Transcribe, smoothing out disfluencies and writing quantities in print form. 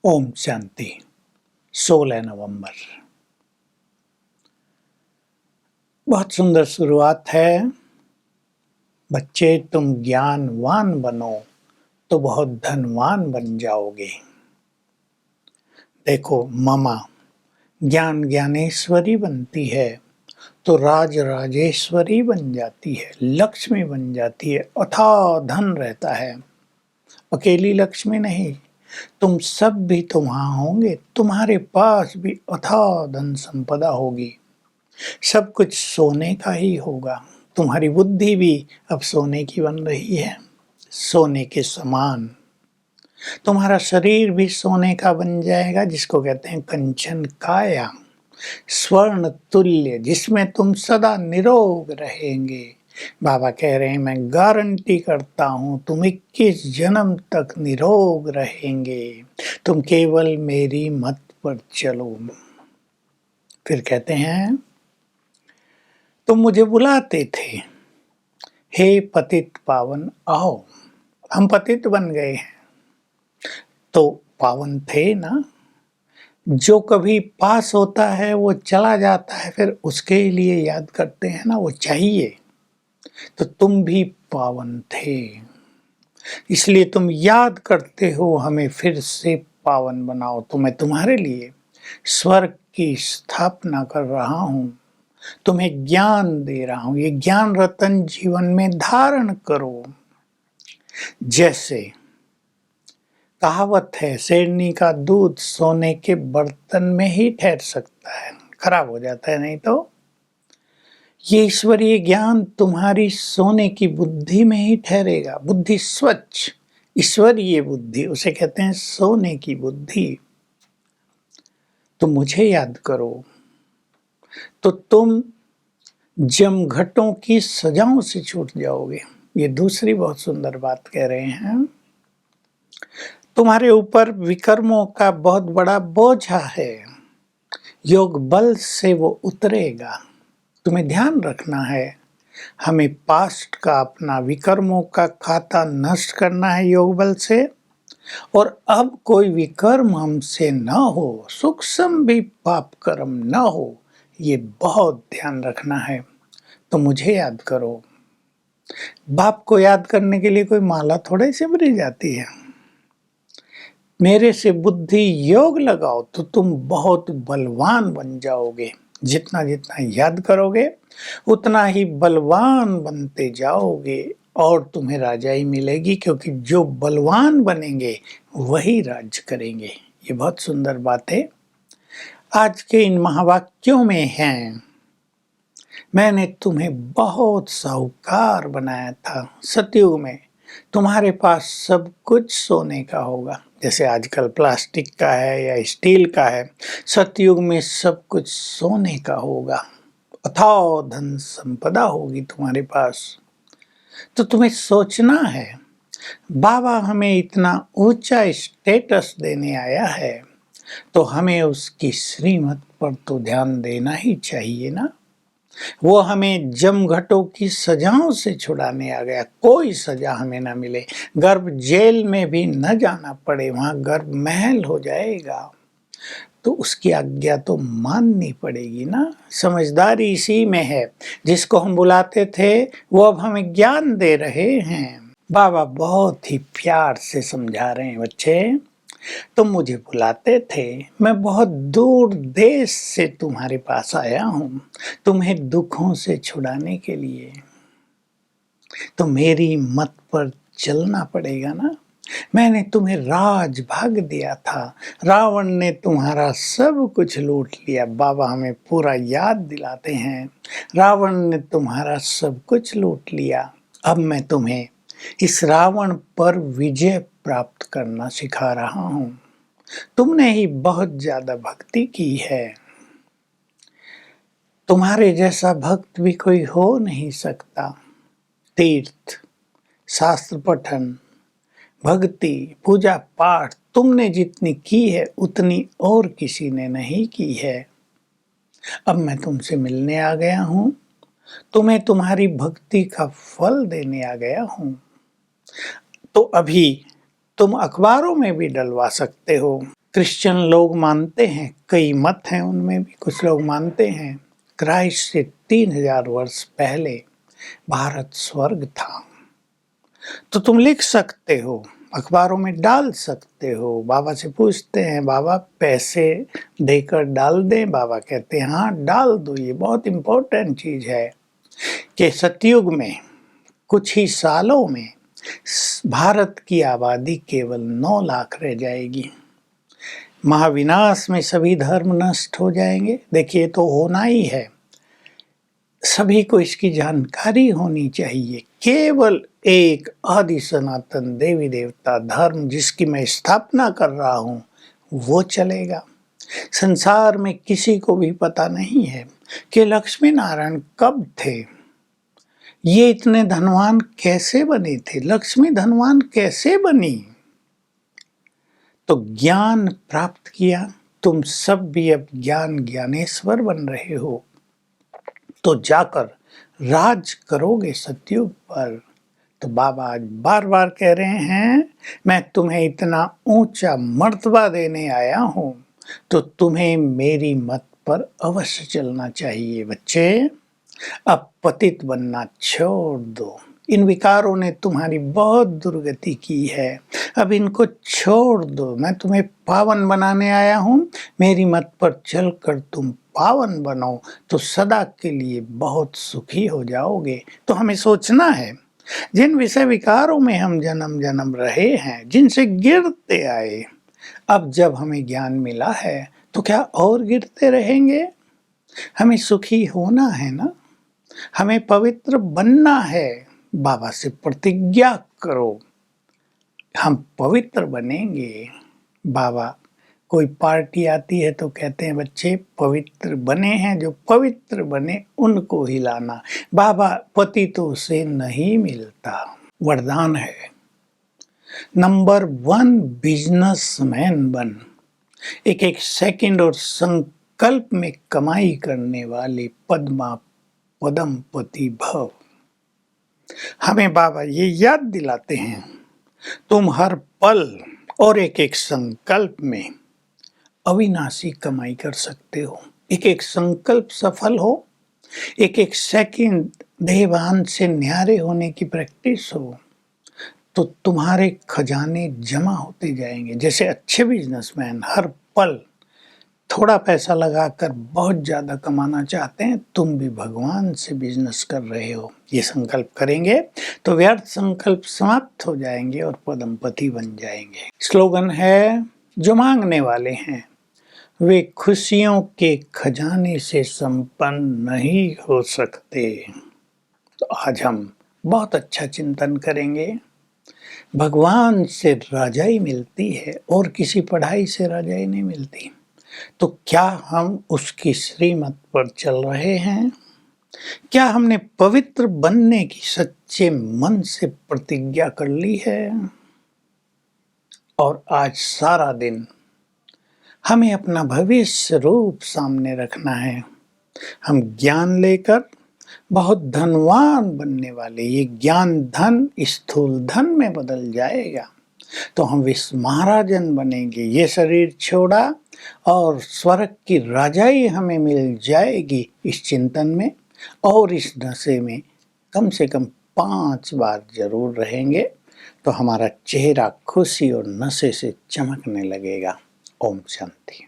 ओम शांति। 16 नवंबर। बहुत सुंदर शुरुआत है। बच्चे, तुम ज्ञानवान बनो तो बहुत धनवान बन जाओगे। देखो, मामा ज्ञान ज्ञानेश्वरी बनती है तो राज राजेश्वरी बन जाती है, लक्ष्मी बन जाती है, अथाह धन रहता है। अकेली लक्ष्मी नहीं, तुम सब भी तो वहां होंगे, तुम्हारे पास भी अथाह धन संपदा होगी। सब कुछ सोने का ही होगा। तुम्हारी बुद्धि भी अब सोने की बन रही है, सोने के समान। तुम्हारा शरीर भी सोने का बन जाएगा, जिसको कहते हैं कंचन काया, स्वर्ण तुल्य, जिसमें तुम सदा निरोग रहेंगे। बाबा कह रहे हैं, मैं गारंटी करता हूं तुम 21 जन्म तक निरोग रहेंगे। तुम केवल मेरी मत पर चलो। फिर कहते हैं, तुम मुझे बुलाते थे, हे पतित पावन आओ। हम पतित बन गए हैं तो पावन थे ना। जो कभी पास होता है वो चला जाता है, फिर उसके लिए याद करते हैं ना, वो चाहिए। तो तुम भी पावन थे, इसलिए तुम याद करते हो हमें फिर से पावन बनाओ। तो मैं तुम्हारे लिए स्वर्ग की स्थापना कर रहा हूं, तुम्हें ज्ञान दे रहा हूं। ये ज्ञान रतन जीवन में धारण करो। जैसे कहावत है, शेरनी का दूध सोने के बर्तन में ही ठहर सकता है, खराब हो जाता है नहीं तो। ये ईश्वरीय ज्ञान तुम्हारी सोने की बुद्धि में ही ठहरेगा। बुद्धि स्वच्छ, ईश्वरीय बुद्धि, उसे कहते हैं सोने की बुद्धि। तो मुझे याद करो तो तुम जमघटों की सजाओं से छूट जाओगे। ये दूसरी बहुत सुंदर बात कह रहे हैं। तुम्हारे ऊपर विकर्मों का बहुत बड़ा बोझा है, योग बल से वो उतरेगा। तुम्हें ध्यान रखना है, हमें पास्ट का अपना विकर्मों का खाता नष्ट करना है योग बल से, और अब कोई विकर्म हमसे न हो, सूक्ष्म भी पाप कर्म न हो, ये बहुत ध्यान रखना है। तो मुझे याद करो। बाप को याद करने के लिए कोई माला थोड़े सिमरी जाती है। मेरे से बुद्धि योग लगाओ तो तुम बहुत बलवान बन जाओगे। जितना जितना याद करोगे उतना ही बलवान बनते जाओगे, और तुम्हें राजाई मिलेगी, क्योंकि जो बलवान बनेंगे वही राज्य करेंगे। ये बहुत सुंदर बात है, आज के इन महावाक्यों में हैं। मैंने तुम्हें बहुत साहूकार बनाया था। सतयुग में तुम्हारे पास सब कुछ सोने का होगा, जैसे आजकल प्लास्टिक का है या स्टील का है। सतयुग में सब कुछ सोने का होगा, अथाह धन संपदा होगी तुम्हारे पास। तो तुम्हें सोचना है, बाबा हमें इतना ऊंचा स्टेटस देने आया है तो हमें उसकी श्रीमत पर तो ध्यान देना ही चाहिए ना। वो हमें जमघटों की सजाओं से छुड़ाने आ गया। कोई सजा हमें ना मिले, गर्भ जेल में भी न जाना पड़े, वहां गर्भ महल हो जाएगा। तो उसकी आज्ञा तो माननी पड़ेगी ना। समझदारी इसी में है। जिसको हम बुलाते थे वो अब हमें ज्ञान दे रहे हैं। बाबा बहुत ही प्यार से समझा रहे हैं, बच्चे तुम मुझे बुलाते थे, मैं बहुत दूर देश से तुम्हारे पास आया हूँ, तुम्हें दुखों से छुड़ाने के लिए। तो मेरी मत पर चलना पड़ेगा ना। मैंने तुम्हें राज भाग दिया था, रावण ने तुम्हारा सब कुछ लूट लिया। बाबा हमें पूरा याद दिलाते हैं, रावण ने तुम्हारा सब कुछ लूट लिया। अब मैं तुम्हें इस रावण पर विजय प्राप्त करना सिखा रहा हूँ। तुमने ही बहुत ज्यादा भक्ति की है, तुम्हारे जैसा भक्त भी कोई हो नहीं सकता। तीर्थ, शास्त्र पठन, भक्ति, पूजा पाठ तुमने जितनी की है उतनी और किसी ने नहीं की है। अब मैं तुमसे मिलने आ गया हूँ, तुम्हें तुम्हारी भक्ति का फल देने आ गया हूँ। तो अभी तुम अखबारों में भी डलवा सकते हो, क्रिश्चियन लोग मानते हैं, कई मत हैं उनमें भी, कुछ लोग मानते हैं क्राइस्ट से 3000 वर्ष पहले भारत स्वर्ग था। तो तुम लिख सकते हो, अखबारों में डाल सकते हो, बाबा से पूछते हैं बाबा पैसे देकर डाल दें, बाबा कहते हैं हाँ डाल दो। ये बहुत इम्पोर्टेंट चीज़ है कि सतयुग में कुछ ही सालों में भारत की आबादी केवल 9 लाख रह जाएगी। महाविनाश में सभी धर्म नष्ट हो जाएंगे। देखिए तो होना ही है, सभी को इसकी जानकारी होनी चाहिए। केवल एक आदि सनातन देवी देवता धर्म जिसकी मैं स्थापना कर रहा हूँ वो चलेगा। संसार में किसी को भी पता नहीं है कि लक्ष्मी नारायण कब थे, ये इतने धनवान कैसे बने थे, लक्ष्मी धनवान कैसे बनी। तो ज्ञान प्राप्त किया, तुम सब भी अब ज्ञानेश्वर बन रहे हो, तो जाकर राज करोगे सतयुग पर। तो बाबा आज बार बार कह रहे हैं मैं तुम्हें इतना ऊंचा मर्तबा देने आया हूं, तो तुम्हें मेरी मत पर अवश्य चलना चाहिए। बच्चे अब पतित बनना छोड़ दो, इन विकारों ने तुम्हारी बहुत दुर्गति की है, अब इनको छोड़ दो। मैं तुम्हें पावन बनाने आया हूँ, मेरी मत पर चलकर तुम पावन बनो तो सदा के लिए बहुत सुखी हो जाओगे। तो हमें सोचना है जिन विषय विकारों में हम जन्म जन्म रहे हैं, जिनसे गिरते आए, अब जब हमें ज्ञान मिला है तो क्या और गिरते रहेंगे? हमें सुखी होना है ना, हमें पवित्र बनना है। बाबा से प्रतिज्ञा करो हम पवित्र बनेंगे। बाबा कोई पार्टी आती है तो कहते हैं बच्चे पवित्र बने हैं, जो पवित्र बने उनको हिलाना। बाबा पतितों से नहीं मिलता, वरदान है। नंबर 1 बिजनेसमैन बन, एक एक सेकंड और संकल्प में कमाई करने वाले पद्मपति भव। हमें बाबा ये याद दिलाते हैं तुम हर पल और एक एक संकल्प में अविनाशी कमाई कर सकते हो। एक एक संकल्प सफल हो, एक एक सेकंड देहभान से न्यारे होने की प्रैक्टिस हो, तो तुम्हारे खजाने जमा होते जाएंगे। जैसे अच्छे बिजनेसमैन हर पल थोड़ा पैसा लगाकर बहुत ज़्यादा कमाना चाहते हैं, तुम भी भगवान से बिजनेस कर रहे हो। ये संकल्प करेंगे तो व्यर्थ संकल्प समाप्त हो जाएंगे और पद्मपति बन जाएंगे। स्लोगन है जो मांगने वाले हैं वे खुशियों के खजाने से संपन्न नहीं हो सकते। तो आज हम बहुत अच्छा चिंतन करेंगे। भगवान से राजाई मिलती है और किसी पढ़ाई से राजाई नहीं मिलती। तो क्या हम उसकी श्रीमत पर चल रहे हैं? क्या हमने पवित्र बनने की सच्चे मन से प्रतिज्ञा कर ली है? और आज सारा दिन हमें अपना भविष्य रूप सामने रखना है। हम ज्ञान लेकर बहुत धनवान बनने वाले, ये ज्ञान धन स्थूल धन में बदल जाएगा, तो हम विश्व महाराजन बनेंगे। ये शरीर छोड़ा और स्वर्ग की राजाई हमें मिल जाएगी इस चिंतन में, और इस नशे में कम से कम 5 बार जरूर रहेंगे, तो हमारा चेहरा खुशी और नशे से चमकने लगेगा। ओम शांति।